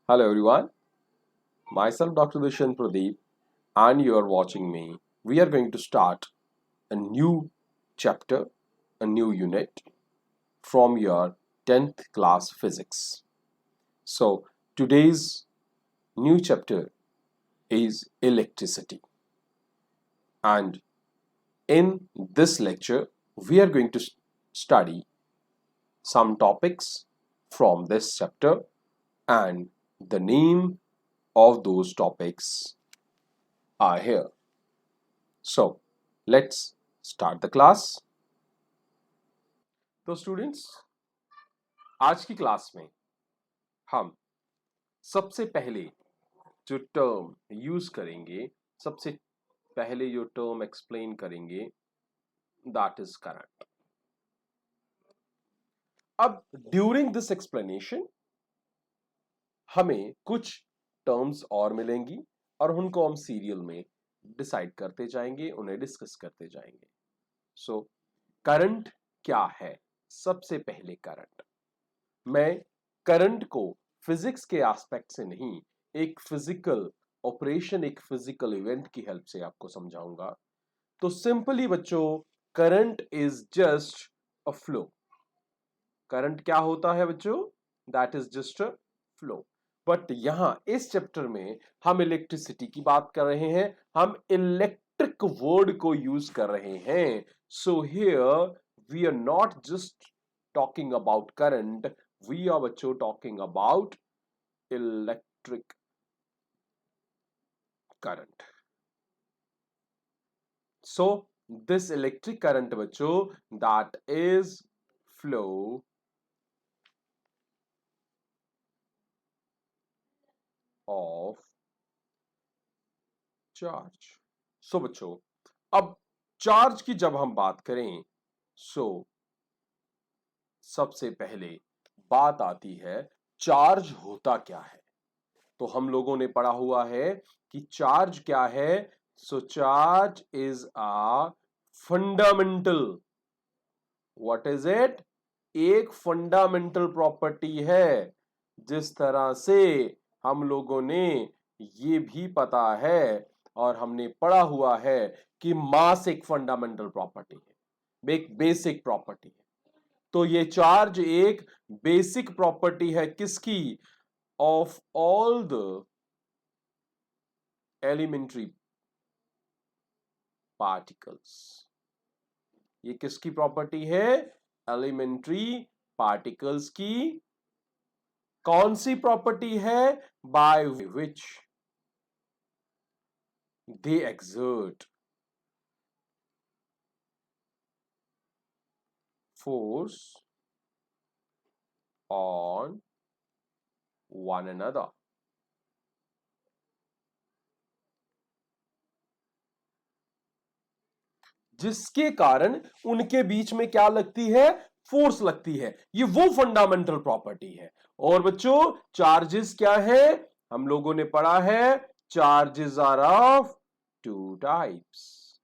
Hello everyone, myself Dr. Dushan Pradeep and you are watching me. We are going to start a new chapter, a new unit from your 10th class physics. So today's new chapter is electricity, and in this lecture we are going to study some topics from this chapter, and the name of those topics are here. So let's start the class. तो students, आज की class में हम सबसे पहले जो term use करेंगे, सबसे पहले जो टर्म एक्सप्लेन करेंगे, दैट इज करंट. अब ड्यूरिंग दिस एक्सप्लेनेशन हमें कुछ टर्म्स और मिलेंगी और उनको हम सीरियल में डिसाइड करते जाएंगे, उन्हें डिस्कस करते जाएंगे. सो करंट क्या है? सबसे पहले करंट, मैं करंट को फिजिक्स के एस्पेक्ट से नहीं, एक फिजिकल ऑपरेशन, एक फिजिकल इवेंट की हेल्प से आपको समझाऊंगा. तो सिंपली बच्चों, current is just a flow. Current क्या होता है बच्चों? That is just a flow. But यहां इस चैप्टर में हम इलेक्ट्रिसिटी की बात कर रहे हैं, हम इलेक्ट्रिक वर्ड को यूज कर रहे हैं. So here we are not just talking about current, we are बच्चों talking about electric current. So this electric current बच्चों, that is flow of charge. So बच्चों, अब चार्ज की जब हम बात करें, so सबसे पहले बात आती है चार्ज होता क्या है. तो हम लोगों ने पढ़ा हुआ है कि चार्ज क्या है. So charge is a fundamental, what is it? एक फंडामेंटल प्रॉपर्टी है. जिस तरह से हम लोगों ने ये भी पता है और हमने पढ़ा हुआ है कि मास एक फंडामेंटल प्रॉपर्टी है, एक बेसिक प्रॉपर्टी है. तो ये चार्ज एक बेसिक प्रॉपर्टी है किसकी? Of all the elementary particles. ये किसकी प्रॉपर्टी है? एलिमेंट्री पार्टिकल्स की. कौन सी प्रॉपर्टी है? By which they exert force on one another. जिसके कारण उनके बीच में क्या लगती है? फोर्स लगती है. ये वो फंडामेंटल प्रॉपर्टी है. और बच्चों, चार्जेस क्या है? हम लोगों ने पढ़ा है charges are of two types.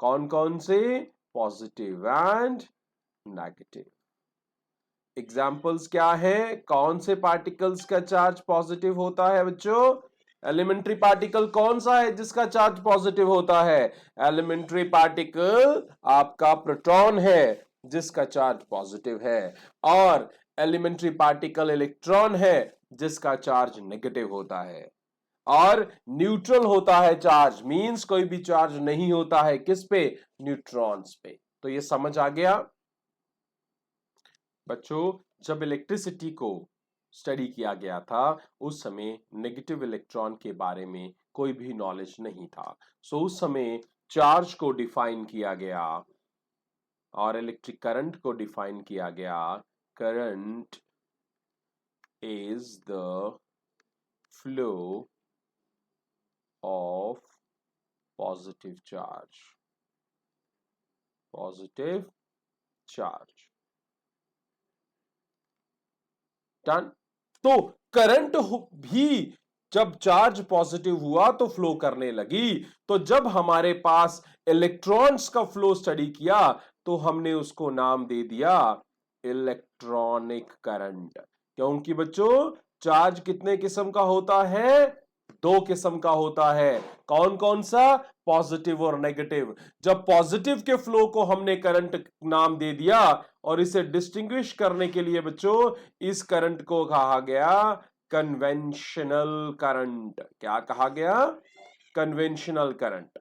कौन कौन से? Positive and negative. एग्जाम्पल्स क्या है? कौन से पार्टिकल्स का चार्ज पॉजिटिव होता है बच्चों? एलिमेंट्री पार्टिकल कौन सा है जिसका चार्ज पॉजिटिव होता है? एलिमेंट्री पार्टिकल आपका प्रोटॉन है जिसका चार्ज पॉजिटिव है. और एलिमेंट्री पार्टिकल इलेक्ट्रॉन है जिसका चार्ज नेगेटिव होता है. और न्यूट्रल होता है चार्ज, मींस कोई भी चार्ज नहीं होता है किस पे? न्यूट्रॉन्स पे. तो ये समझ आ गया बच्चों. जब इलेक्ट्रिसिटी को स्टडी किया गया था उस समय नेगेटिव इलेक्ट्रॉन के बारे में कोई भी नॉलेज नहीं था. सो उस समय चार्ज को डिफाइन किया गया और इलेक्ट्रिक करंट को डिफाइन किया गया. Current is the flow of positive charge. Positive charge. Done. तो करंट भी जब चार्ज पॉजिटिव हुआ तो फ्लो करने लगी. तो जब हमारे पास इलेक्ट्रॉन्स का फ्लो स्टडी किया तो हमने उसको नाम दे दिया इलेक्ट्रॉनिक करंट. क्योंकि बच्चों चार्ज कितने किस्म का होता है? दो किस्म का होता है। कौन कौन सा? पॉजिटिव और नेगेटिव। जब पॉजिटिव के फ्लो को हमने करंट नाम दे दिया और इसे डिस्टिंग्विश करने के लिए बच्चों इस करंट को कहा गया कन्वेंशनल करंट। क्या कहा गया? Conventional current.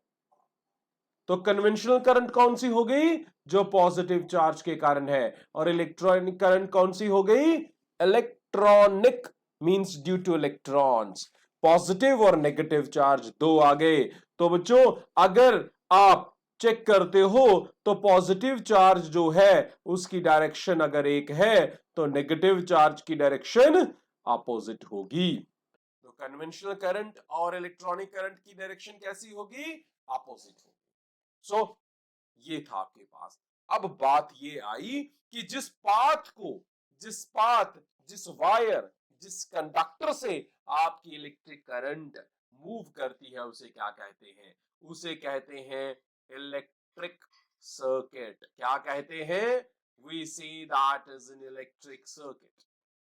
तो कन्वेंशनल करंट कौन सी हो गई? जो पॉजिटिव चार्ज के कारण है। और इलेक्ट्रॉनिक करंट कौन सी हो गई? Electronic means due two electrons. Positive और नेगेटिव चार्ज दो आ गए। तो बच्चों अगर आप चेक करते हो तो पॉजिटिव चार्ज जो है उसकी डायरेक्शन अगर एक है तो नेगेटिव चार्ज की डायरेक्शन अपोजिट होगी। तो कन्वेंशनल करंट और इलेक्ट्रॉनिक करंट की डायरेक्शन कैसी होगी? अपोजिट होगी। सो ये था आपके पास। अब बात ये आई कि जिस वायर जिस कंडक्टर से आपकी इलेक्ट्रिक करंट मूव करती है उसे क्या कहते हैं? उसे कहते हैं इलेक्ट्रिक सर्किट। क्या कहते हैं? We see that is an electric circuit.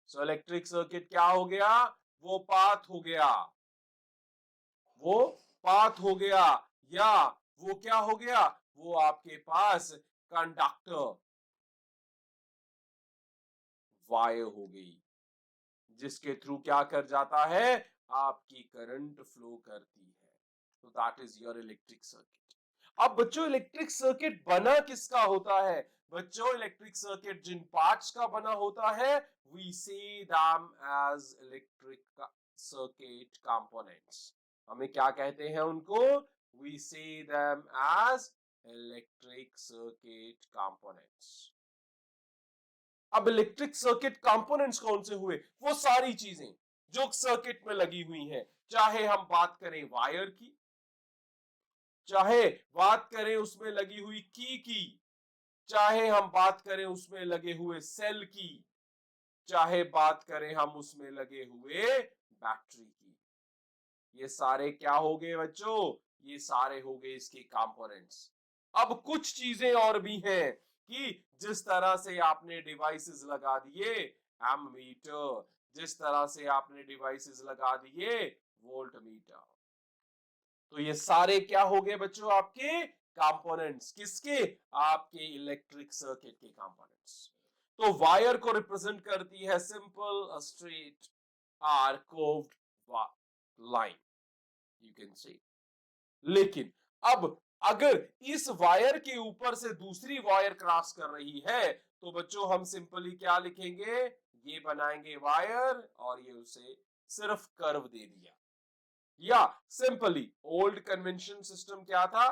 So electric circuit क्या हो गया? वो पाथ हो गया। वो पाथ हो गया या वो क्या हो गया? वो आपके पास कंडक्टर वायर हो गई जिसके थ्रू क्या कर जाता है? आपकी करंट फ्लो करती है। तो that is your electric circuit. अब बच्चों इलेक्ट्रिक सर्किट बना किसका होता है? बच्चों इलेक्ट्रिक सर्किट जिन पार्ट्स का बना होता है we see them as electric circuit components. हमें क्या कहते हैं उनको? We see them as electric circuit components. अब इलेक्ट्रिक सर्किट कंपोनेंट्स कौन से हुए? वो सारी चीजें जो सर्किट में लगी हुई हैं, चाहे हम बात करें वायर की, चाहे बात करें उसमें लगी हुई की, चाहे हम बात करें उसमें लगे हुए सेल की, चाहे बात करें हम उसमें लगे हुए बैटरी की। ये सारे क्या हो गए बच्चों? ये सारे हो गए इसके कंपोनेंट्स। अब कुछ चीजें और भी हैं कि जिस तरह से आपने डिवाइसेस लगा दिए एमीटर, जिस तरह से आपने डिवाइसेस लगा दिए वोल्ट मीटर। तो ये सारे क्या हो गए बच्चों? आपके कंपोनेंट्स। किसके? आपके इलेक्ट्रिक सर्किट के कंपोनेंट्स। तो वायर को रिप्रेजेंट करती है simple straight or curved line, you can say. लेकिन अब अगर इस वायर के ऊपर से दूसरी वायर क्रॉस कर रही है तो बच्चों हम सिंपली क्या लिखेंगे? ये बनाएंगे वायर और ये उसे सिर्फ कर्व दे दिया। या सिंपली ओल्ड कन्वेंशन सिस्टम क्या था?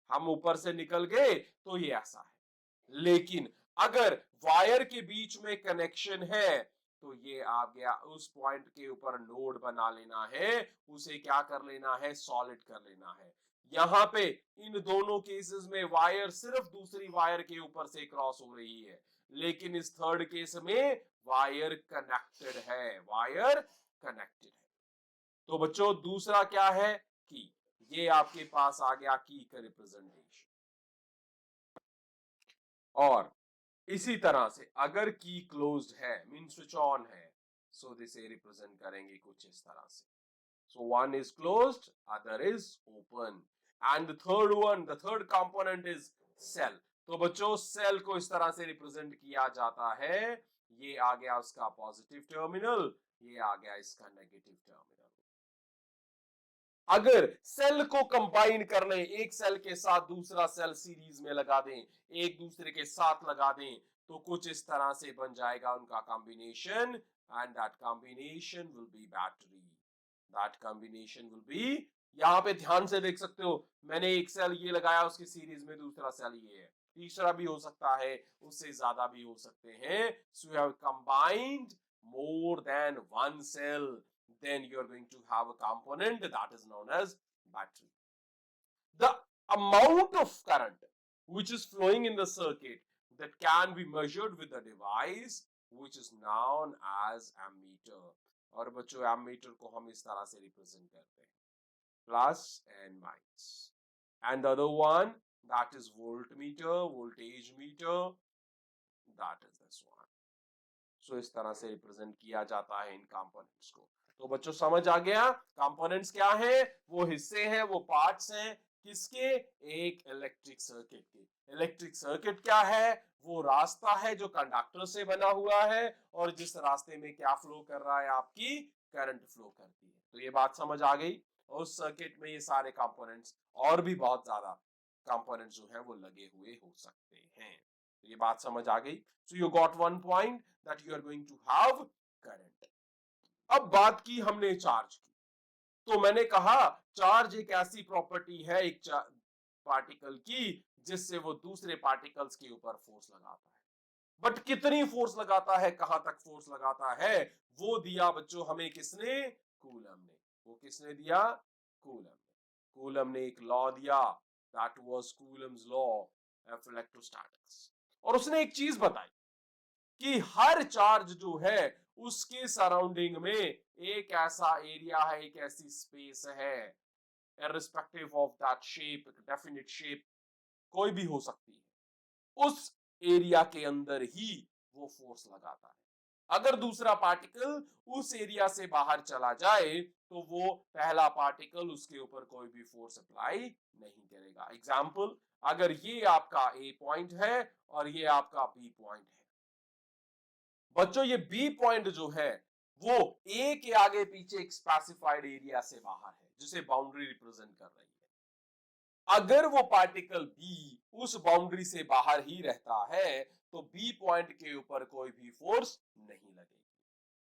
हम ऊपर से निकल गए तो ये ऐसा है। लेकिन अगर वायर के बीच में कनेक्शन है तो ये आ गया उस पॉइंट के ऊपर नोड बना लेना है, उसे क्या कर लेना है? सॉलिड कर लेना है। यहां पे इन दोनों केसेस में वायर सिर्फ दूसरी वायर के ऊपर से क्रॉस हो रही है, लेकिन इस थर्ड केस में वायर कनेक्टेड है। वायर कनेक्टेड है। तो बच्चों दूसरा क्या है? की। ये आपके पास आ गया की का रिप्रेजेंटेशन। और इसी तरह से अगर की क्लोज्ड है मीन स्विच ऑन है सो दिसे रिप्रेजेंट करेंगे कुछ इस तरह से। So one is closed, other is open and the third component is cell. तो बच्चों सेल को इस तरह से रिप्रेजेंट किया जाता है। ये आ गया उसका पॉजिटिव टर्मिनल, ये आ गया इसका नेगेटिव टर्मिनल। अगर सेल को कंबाइन कर लें, एक सेल के साथ दूसरा सेल सीरीज में लगा दें, एक दूसरे के साथ लगा दें, तो कुछ इस तरह से बन जाएगा उनका combination and that combination will be battery. That combination will be, यहां पे ध्यान से देख सकते हो मैंने एक सेल ये लगाया उसकी सीरीज में दूसरा सेल ये है, तीसरा भी हो सकता है, उससे ज्यादा भी हो सकते हैं। So you have combined more than one cell, then you are going to have a component that is known as battery. The amount of current which is flowing in the circuit that can be measured with a device which is known as ammeter. और बच्चों ammeter को हम इस तरह से represent करते हैं, plus and minus. And the other one that is voltmeter, voltage meter, that is this one. सो इस तरह से रिप्रेजेंट किया जाता है इन कंपोनेंट्स को। तो बच्चों समझ आ गया कंपोनेंट्स क्या है, वो हिस्से हैं, वो पार्ट्स हैं किसके, एक इलेक्ट्रिक सर्किट के। इलेक्ट्रिक सर्किट क्या है, वो रास्ता है जो कंडक्टर से बना हुआ है और जिस रास्ते में क्या फ्लो कर रहा है, आपकी करंट फ्लो करती है। तो ये बात समझ आ गई। और उस सर्किट में ये सारे कंपोनेंट्स और भी बहुत ज्यादा कंपोनेंट्स जो है वो लगे हुए हो सकते हैं। तो ये बात समझ आ गई। So you got one point that you are going to have current. अब बात की हमने चार्ज की, तो मैंने कहा चार्ज एक ऐसी प्रॉपर्टी है एक पार्टिकल की जिससे वो दूसरे पार्टिकल्स के ऊपर फोर्स लगाता है। बट कितनी फोर्स लगाता है, कहां तक फोर्स लगाता है, वो दिया बच्चों हमें किसने, कूलम ने। वो किसने दिया, कूलम ने। कूलम ने एक लॉ दिया, that was Coulomb's law of electrostatics. और उसने एक चीज बताई कि हर चार्ज जो है उसके सराउंडिंग में एक ऐसा एरिया है, एक ऐसी स्पेस है, irrespective of that shape, definite shape कोई भी हो सकती है, उस एरिया के अंदर ही वो फोर्स लगाता है। अगर दूसरा पार्टिकल उस एरिया से बाहर चला जाए तो वो पहला पार्टिकल उसके ऊपर कोई भी फोर्स अप्लाई नहीं करेगा। एग्जाम्पल, अगर ये आपका ए पॉइंट है और ये आपका बी पॉइंट है, बच्चों ये बी पॉइंट जो है वो ए के आगे पीछे एक स्पेसिफाइड एरिया से बाहर है जिसे बाउंड्री रिप्रेजेंट कर रही है। अगर वो पार्टिकल बी उस बाउंड्री से बाहर ही रहता है तो बी पॉइंट के ऊपर कोई भी फोर्स नहीं लगेगी।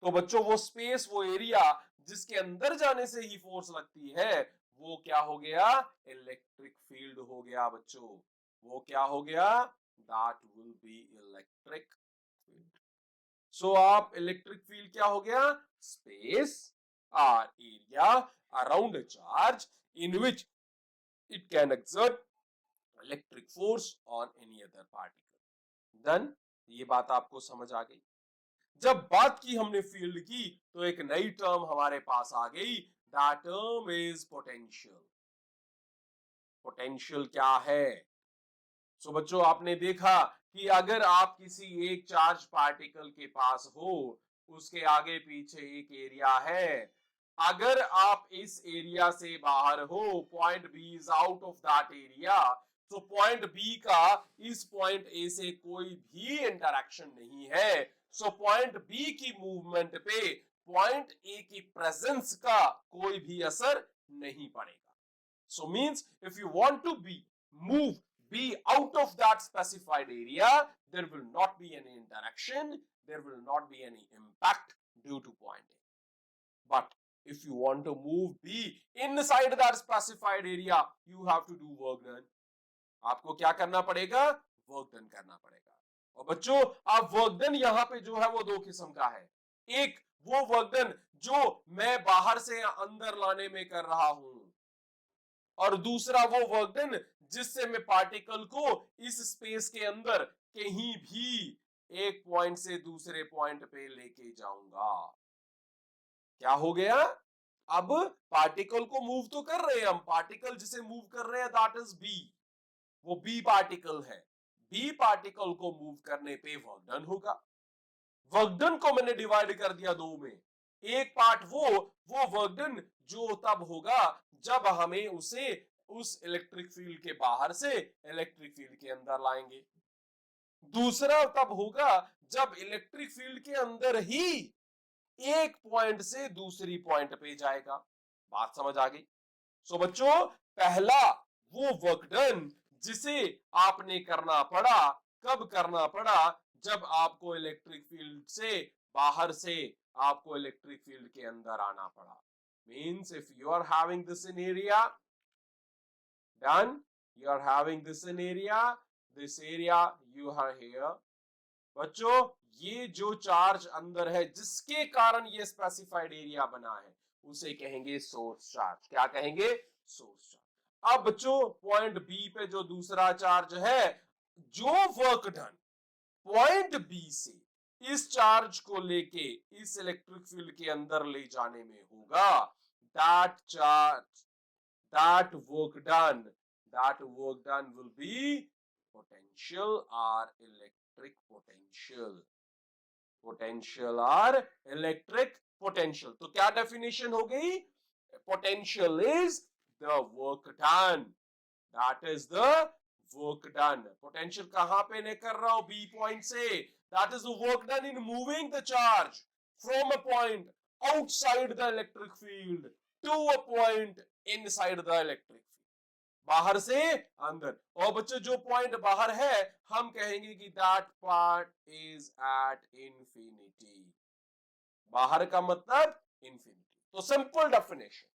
तो बच्चों वो स्पेस, वो एरिया जिसके अंदर जाने से ही फोर्स लगती है, वो क्या हो गया, इलेक्ट्रिक फील्ड हो गया बच्चों। वो क्या हो गया, that will be electric field. So आप इलेक्ट्रिक फील्ड क्या हो गया, space or area around a charge in which it can exert electric force on any other particle। Then ये बात आपको समझ आ गई। जब बात की हमने फील्ड की तो एक नई टर्म हमारे पास आ गई, that term is potential. Potential क्या है, सो बच्चों आपने देखा कि अगर आप किसी एक चार्ज पार्टिकल के पास हो, उसके आगे पीछे एक एरिया है, अगर आप इस एरिया से बाहर हो, point B is out of that area, तो पॉइंट बी का इस पॉइंट ए से कोई भी इंटरेक्शन नहीं है। सो पॉइंट बी की मूवमेंट पे पॉइंट ए की प्रेजेंस का कोई भी असर नहीं पड़ेगा। So means if you want to move B out of that specified area, there will not be any interaction, there will not be any impact due to point A. But if you want to move B inside that specified area, you have to do work done. आपको क्या करना पड़ेगा, work done करना पड़ेगा। और बच्चों आप work done यहाँ पे जो है वो दो किस्म का है। एक वो वर्क डन जो मैं बाहर से अंदर लाने में कर रहा हूं, और दूसरा वो वर्क डन जिससे मैं पार्टिकल को इस स्पेस के अंदर कहीं भी एक पॉइंट से दूसरे पॉइंट पे लेके जाऊंगा। क्या हो गया, अब पार्टिकल को मूव तो कर रहे हैं हम, पार्टिकल जिसे मूव कर रहे हैं दैट इज बी, वो बी पार्टिकल है। बी पार्टिकल को मूव करने पे वर्क डन होगा। वर्क डन को मैंने डिवाइड कर दिया दो में। एक पार्ट वो वर्क डन जो तब होगा जब हमें उसे उस इलेक्ट्रिक फील्ड के बाहर से इलेक्ट्रिक फील्ड के अंदर लाएंगे। दूसरा तब होगा जब इलेक्ट्रिक फील्ड के अंदर ही एक पॉइंट से दूसरी पॉइंट पे जाएगा। बात समझ आ गई। सो बच्चों पहला वो वर्क डन जिसे आपने करना पड़ा, कब करना पड़ा, जब आपको इलेक्ट्रिक फील्ड से बाहर से आपको इलेक्ट्रिक फील्ड के अंदर आना पड़ा। Means if you are having this in area, done, you are having this in this area you are here। बच्चों ये जो चार्ज अंदर है जिसके कारण ये स्पेसिफाइड एरिया बना है उसे कहेंगे सोर्स चार्ज। क्या कहेंगे, सोर्स चार्ज। अब बच्चों पॉइंट बी पे जो दूसरा चार्ज है, जो वर्क डन पॉइंट बी से इस चार्ज को लेके इस इलेक्ट्रिक फील्ड के अंदर ले जाने में होगा, that charge, that work done will be potential or electric potential। Potential और इलेक्ट्रिक पोटेंशियल। तो क्या डेफिनेशन हो गई? Potential is the work done, that is the work done. Potential कहां पे मैं कर रहा हूं? बी पॉइंट से। That is the work done in moving the charge from a point outside the electric field to a point inside the electric field. बाहर से अंदर। और बच्चों जो पॉइंट बाहर है हम कहेंगे कि that part is at infinity. बाहर का मतलब इंफिनिटी। तो simple definition,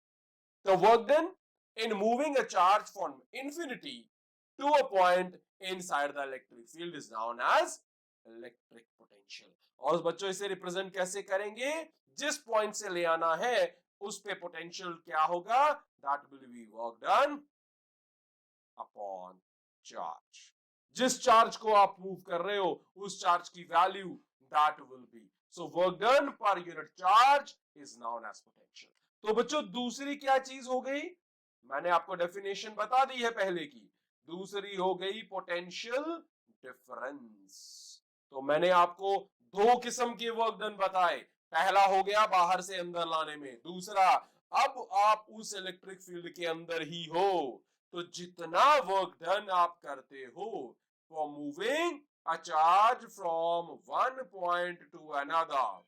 the work done in moving a charge from infinity to a point inside the electric field is known as electric potential। और बच्चों इसे रिप्रेजेंट कैसे करेंगे? जिस पॉइंट से ले आना है उस पे पोटेंशियल क्या होगा? That will be work done upon charge. जिस चार्ज को आप मूव कर रहे हो उस चार्ज की value that will be, so work done per unit charge is known as potential. तो बच्चों दूसरी क्या चीज हो गई? मैंने आपको डेफिनेशन बता दी है पहले की। दूसरी हो गई पोटेंशियल डिफरेंस। तो मैंने आपको दो किस्म के वर्क डन बताए। पहला हो गया बाहर से अंदर लाने में, दूसरा अब आप उस इलेक्ट्रिक फील्ड के अंदर ही हो तो जितना वर्क डन आप करते हो for moving a charge from one point two another,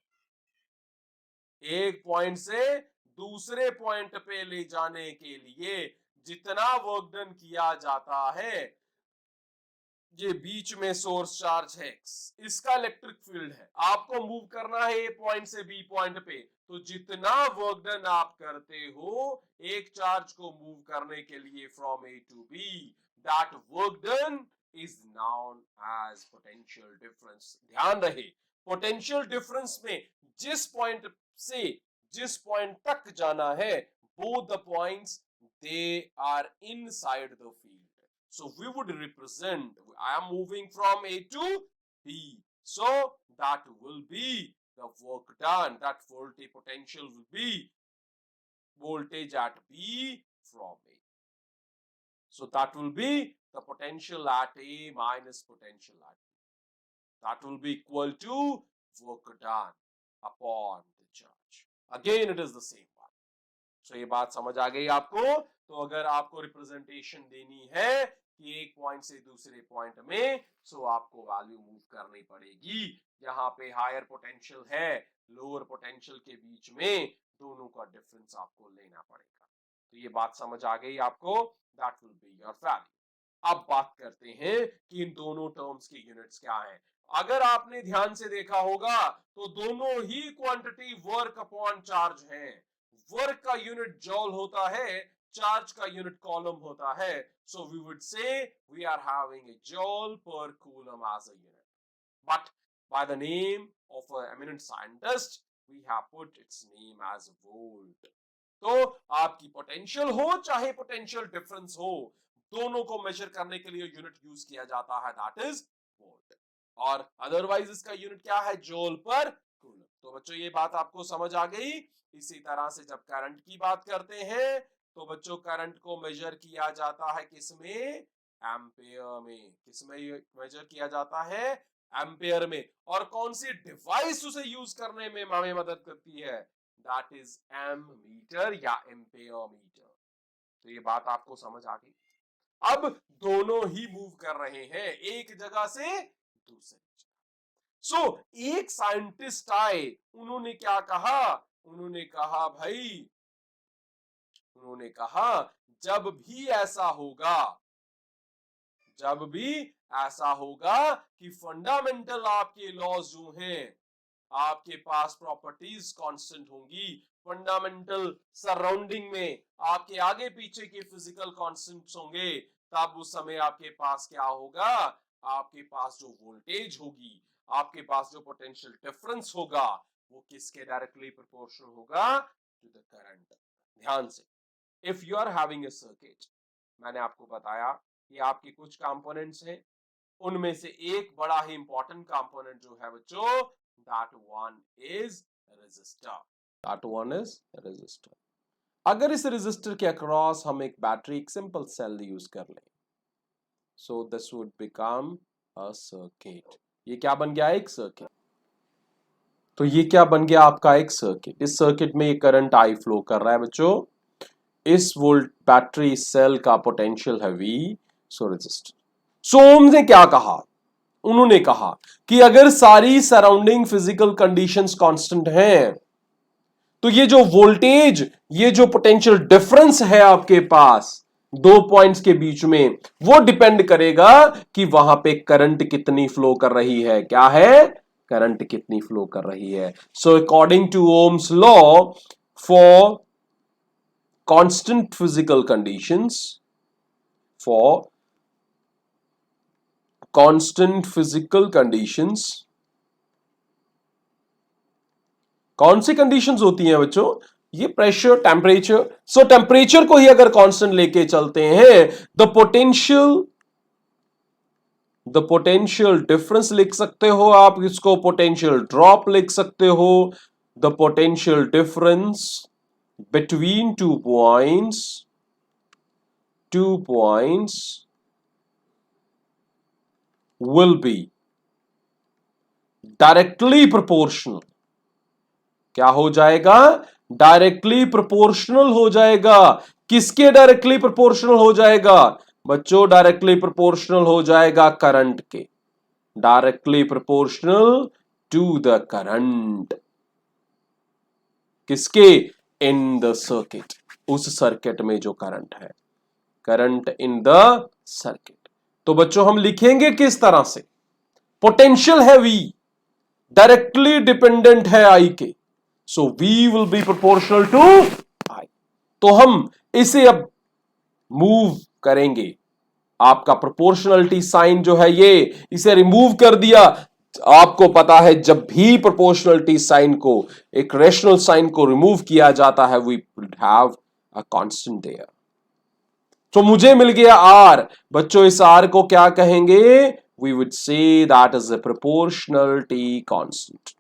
एक पॉइंट से दूसरे पॉइंट पे ले जाने के लिए जितना वर्क डन किया जाता है, ये बीच में सोर्स चार्ज है x, इसका इलेक्ट्रिक फील्ड है, आपको मूव करना है ए पॉइंट से बी पॉइंट पे, तो जितना वर्क डन आप करते हो एक चार्ज को मूव करने के लिए from A to B, that work done is known as potential difference. ध्यान रहे पोटेंशियल डिफरेंस में जिस पॉइंट से जिस पॉइंट तक जाना है, both the points they are inside the field. So we would represent, I am moving from A to B. So that will be the work done. That voltage potential will be voltage at B from A. So that will be the potential at A minus potential at B. That will be equal to work done upon the charge. Again, it is the same one. So ये बात समझ आ गई आपको? तो अगर आपको representation देनी है कि एक पॉइंट से दूसरे पॉइंट में, सो आपको वैल्यू मूव करनी पड़ेगी। यहाँ पे हायर पोटेंशियल है, लोअर पोटेंशियल के बीच में दोनों का डिफरेंस आपको लेना पड़ेगा। तो ये बात समझ आ गई आपको? That will be your value. अब बात करते हैं कि इन दोनों टर्म्स की यूनिट्स क्या हैं। अगर आपने ध्यान से देखा होगा तो दोनों ही क्वांटिटी वर्क अपॉन चार्ज हैं। वर्क का यूनिट जॉल होता है, चार्ज का यूनिट कॉलम होता है। So we would say we are having a joule per coulomb as a unit. But by the name of an eminent scientist, we have put its name as volt. तो आपकी potential हो चाहे potential difference हो, दोनों को major करने के लिए यूनिट यूज किया जाता है, दैट इज वोल्ट। और अदरवाइज इसका यूनिट क्या है? जूल पर कूलम। तो बच्चों ये बात आपको समझ आ गई। इसी तरह से जब करंट की बात करते हैं तो बच्चों करंट को मेजर किया जाता है किसमें? एम्पेयर में। किसमें मेजर किया जाता है? एम्पेयर में। और कौन सी डिवाइस उसे यूज करने में हमें मदद करती है? दैट इज एमीटर या एम्पेयरमीटर। तो ये बात आपको समझ आ गई। अब दोनों ही मूव कर रहे हैं एक जगह से दूसरी जगह। सो एक साइंटिस्ट आए, उन्होंने क्या कहा? उन्होंने कहा भाई, उन्होंने कहा जब भी ऐसा होगा, जब भी ऐसा होगा कि फंडामेंटल आपके लॉज जो हैं, आपके पास प्रॉपर्टीज कांस्टेंट होंगी, फंडामेंटल सराउंडिंग में आपके आगे पीछे के फिजिकल कांस्टेंट्स होंगे, तब उस समय आपके पास क्या होगा? आपके पास जो वोल्टेज होगी, आपके पास जो पोटेंशियल डिफरेंस होगा, वो किसके डायरेक्टली प्रोपोर्शनल होगा? To the current. ध्यान से, if you are having a circuit, मैंने आपको बताया कि आपके कुछ कंपोनेंट्स हैं, उनमें से एक बड़ा ही इंपॉर्टेंट कंपोनेंट जो है बच्चों, that one is resistor. That one is resistor. अगर इस रेजिस्टर के अक्रॉस हम एक बैटरी, एक सिंपल सेल यूज कर लें, so this would become a circuit. ये क्या बन गया? एक सर्किट। तो ये क्या बन गया आपका एक सर्किट। इस सर्किट में ये करंट आई फ्लो कर रहा है बच्चों। इस वोल्ट बैटरी सेल का पोटेंशियल है V, सो रेजिस्टर। सो ओम्स ने क्या कहा, उन्होंने कहा कि अगर सारी सराउंडिंग फिजिकल कंडीशंस कांस्टेंट हैं तो ये जो वोल्टेज, ये जो पोटेंशियल डिफरेंस है आपके पास दो पॉइंट्स के बीच में, वो डिपेंड करेगा कि वहां पे करंट कितनी फ्लो कर रही है। क्या है, करंट कितनी फ्लो कर रही है। So according to Ohm's law, for constant physical conditions, for constant physical conditions, कौन सी कंडीशंस होती हैं बच्चों, ये प्रेशर, टेम्परेचर। सो टेम्परेचर को ही अगर कांस्टेंट लेके चलते हैं, द पोटेंशियल डिफरेंस लिख सकते हो आप इसको, पोटेंशियल ड्रॉप लिख सकते हो। The potential difference between two points will be directly proportional. क्या हो जाएगा, डायरेक्टली प्रोपोर्शनल हो जाएगा। किसके डायरेक्टली प्रोपोर्शनल हो जाएगा बच्चों, डायरेक्टली प्रोपोर्शनल हो जाएगा करंट के, directly proportional to the current. किसके, इन द सर्किट, उस सर्किट में जो करंट है, करंट इन द सर्किट। तो बच्चों हम लिखेंगे किस तरह से, पोटेंशियल है V, डायरेक्टली डिपेंडेंट है I के, so V will be proportional to I। तो हम इसे अब मूव करेंगे, आपका प्रोपोर्शनलिटी साइन जो है ये, इसे रिमूव कर दिया। आपको पता है जब भी प्रोपोर्शनलिटी साइन को, एक रेशनल साइन को रिमूव किया जाता है, we have a constant there. तो मुझे मिल गया R। बच्चों इस R को क्या कहेंगे, we would say that is a proportionality constant.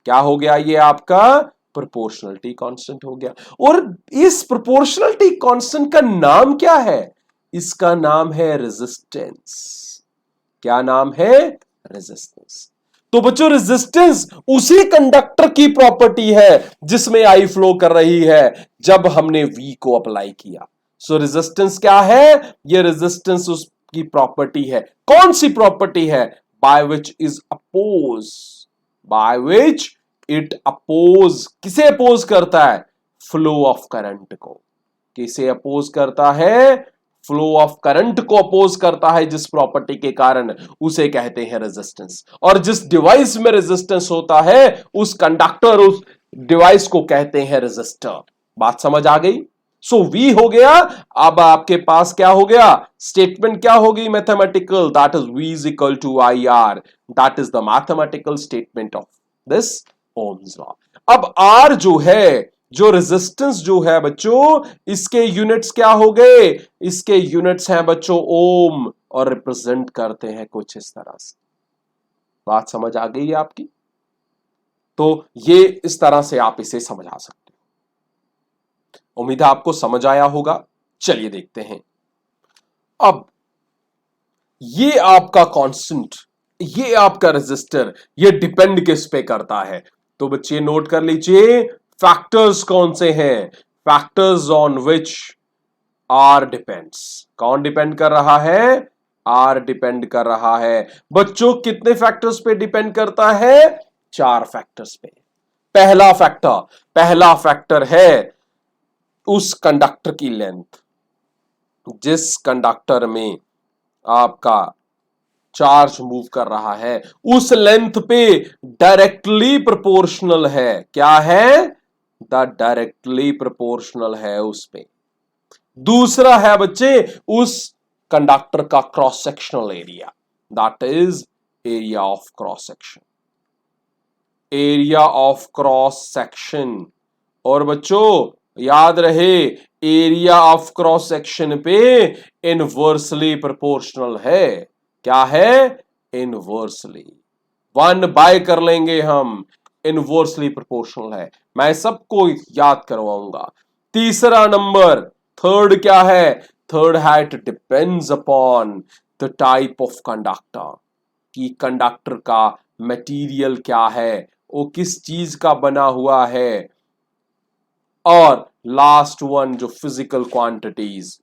क्या हो गया ये आपका, प्रोपोर्शनलिटी कांस्टेंट हो गया। और इस प्रोपोर्शनलिटी कांस्टेंट का नाम क्या है, इसका नाम है रेजिस्टेंस। क्या नाम है, रेजिस्टेंस। तो बच्चों रेजिस्टेंस उसी कंडक्टर की प्रॉपर्टी है जिसमें आई फ्लो कर रही है जब हमने V को अप्लाई किया। सो रेजिस्टेंस क्या है, ये रेजिस्टेंस उसकी प्रॉपर्टी है। कौन सी प्रॉपर्टी है, by which is oppose, by which it oppose, किसे अपोज करता है, फ्लो ऑफ करंट को। किसे अपोज करता है, फ्लो ऑफ करंट को अपोज करता है, जिस प्रॉपर्टी के कारण उसे कहते हैं रेजिस्टेंस। और जिस डिवाइस में रेजिस्टेंस होता है, उस कंडक्टर, उस डिवाइस को कहते हैं रेजिस्टर। बात समझ आ गई। सो V हो गया। अब आपके पास क्या हो गया, स्टेटमेंट क्या होगी mathematical, that is V is equal to I R, that is the mathematical statement of this Ohm's law. अब R जो है, जो रेजिस्टेंस जो है बच्चों, इसके यूनिट्स क्या हो गए, इसके यूनिट्स हैं बच्चों ओम, और रिप्रेजेंट करते हैं कुछ इस तरह से। बात समझ आ गई है आपकी। तो ये इस तरह से आप इसे समझा सकते हो। उम्मीद है आपको समझ आया होगा। चलिए देखते हैं। अब ये आपका कांस्टेंट, ये आपका रेजिस्टर, ये डिपेंड किस पे करता है, तो बच्चे नोट कर लीजिए फैक्टर्स कौन से हैं, factors on which R depends. कौन डिपेंड कर रहा है, आर डिपेंड कर रहा है। बच्चों कितने फैक्टर्स पे डिपेंड करता है, 4 फैक्टर्स पे। पहला फैक्टर है उस कंडक्टर की लेंथ, जिस कंडक्टर में आपका चार्ज मूव कर रहा है, उस लेंथ पे डायरेक्टली प्रोपोर्शनल है। क्या है, द डायरेक्टली प्रोपोर्शनल है उस पे। दूसरा है बच्चे उस कंडक्टर का cross sectional area, that is area of cross section, area of cross section. और बच्चों याद रहे, एरिया ऑफ क्रॉस सेक्शन पे इनवर्सली प्रोपोर्शनल है। क्या है, इनवर्सली, 1 बाय कर लेंगे हम, इनवर्सली प्रोपोर्शनल है। मैं सबको याद करवाऊंगा। तीसरा नंबर, थर्ड क्या है, थर्ड है it depends upon the type of conductor, कि कंडक्टर का मटेरियल क्या है, वो किस चीज का बना हुआ है, और लास्ट वन जो physical quantities,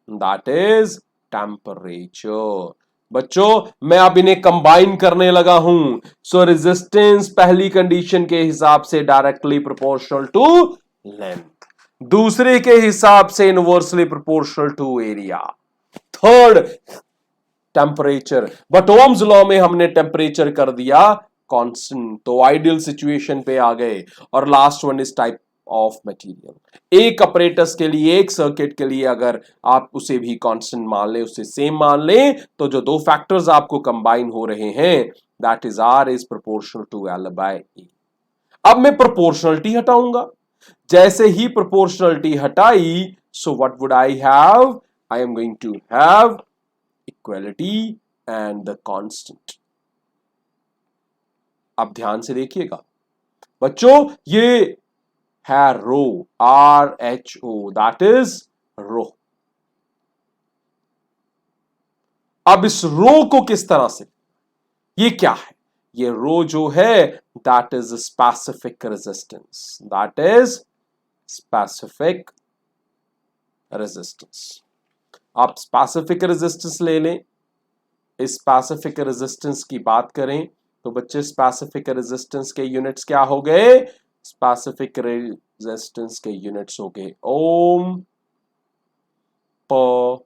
that is temperature. बच्चों मैं अब इन्हें कंबाइन करने लगा हूं। सो रेजिस्टेंस पहली कंडीशन के हिसाब से डायरेक्टली प्रोपोर्शनल टू लेंथ, दूसरे के हिसाब से inversely proportional to area, third temperature. But Ohm's law में हमने टेम्परेचर कर दिया कांस्टेंट, तो आइडियल सिचुएशन पे आ गए। और last one is type of material. एक अपरेटस के लिए, एक सर्किट के लिए अगर आप उसे भी कांस्टेंट मान ले, उसे सेम मान ले, तो जो दो फैक्टर्स आपको कंबाइन हो रहे हैं, that is R is proportional to L by A. अब मैं प्रोपोर्शनलिटी हटाऊंगा। जैसे ही प्रोपोर्शनलिटी हटाई, so what would I have? I am going to have equality and the constant. अब ध्यान से देखिएगा बच्चों, ये है rho, RHO, that is rho. अब इस रो को किस तरह से, ये क्या है? ये रो जो है that is specific resistance, that is specific resistance. आप स्पेसिफिक रेजिस्टेंस ले लें। इस स्पेसिफिक रेजिस्टेंस की बात करें तो बच्चे स्पेसिफिक रेजिस्टेंस के यूनिट्स क्या हो गए? स्पेसिफिक रेजिस्टेंस के यूनिट्स हो गए ओम पर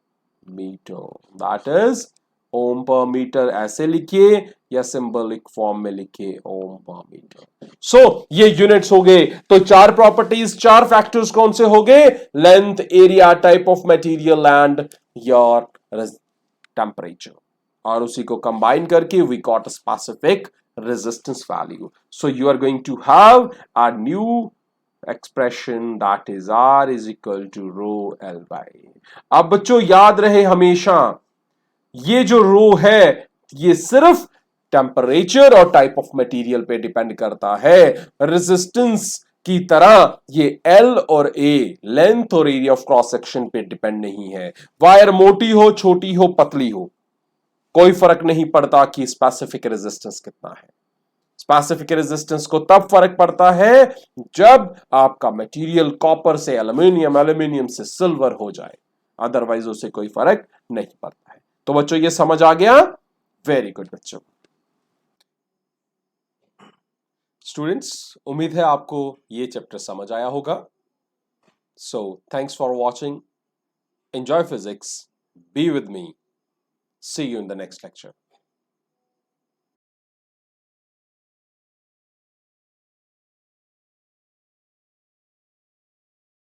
मीटर, दैट इज ओम पर मीटर। ऐसे लिखिए या सिंबलिक फॉर्म में लिखिए ओम पर मीटर। सो ये यूनिट्स हो गए। तो चार प्रॉपर्टीज, चार फैक्टर्स कौन से हो गए? Length, area, type of material and your temperature. और उसी को कंबाइन करके we got a specific resistance value. So you are going to have a new expression that is R is equal to rho L by A। अब बच्चों याद रहे हमेशा, ये जो रो है ये सिर्फ टेम्परेचर और टाइप ऑफ मटेरियल पे डिपेंड करता है। रेजिस्टेंस की तरह ये L और A, लेंथ और एरिया ऑफ क्रॉस सेक्शन पे डिपेंड नहीं है। वायर मोटी हो, छोटी हो, पतली हो, कोई फर्क नहीं पड़ता कि स्पेसिफिक रेजिस्टेंस कितना है। स्पेसिफिक रेजिस्टेंस को तब फर्क पड़ता है जब आपका मटेरियल कॉपर से एल्यूमिनियम, एल्यूमिनियम से सिल्वर हो जाए, अदरवाइज उसे कोई फर्क नहीं पड़ता है। तो बच्चों ये समझ आ गया? वेरी गुड बच्चों। स्टूडेंट्स उम्मीद है आपको ये चैप्टर समझ आया होगा। So thanks for watching, enjoy physics, be with me, see you in the next lecture.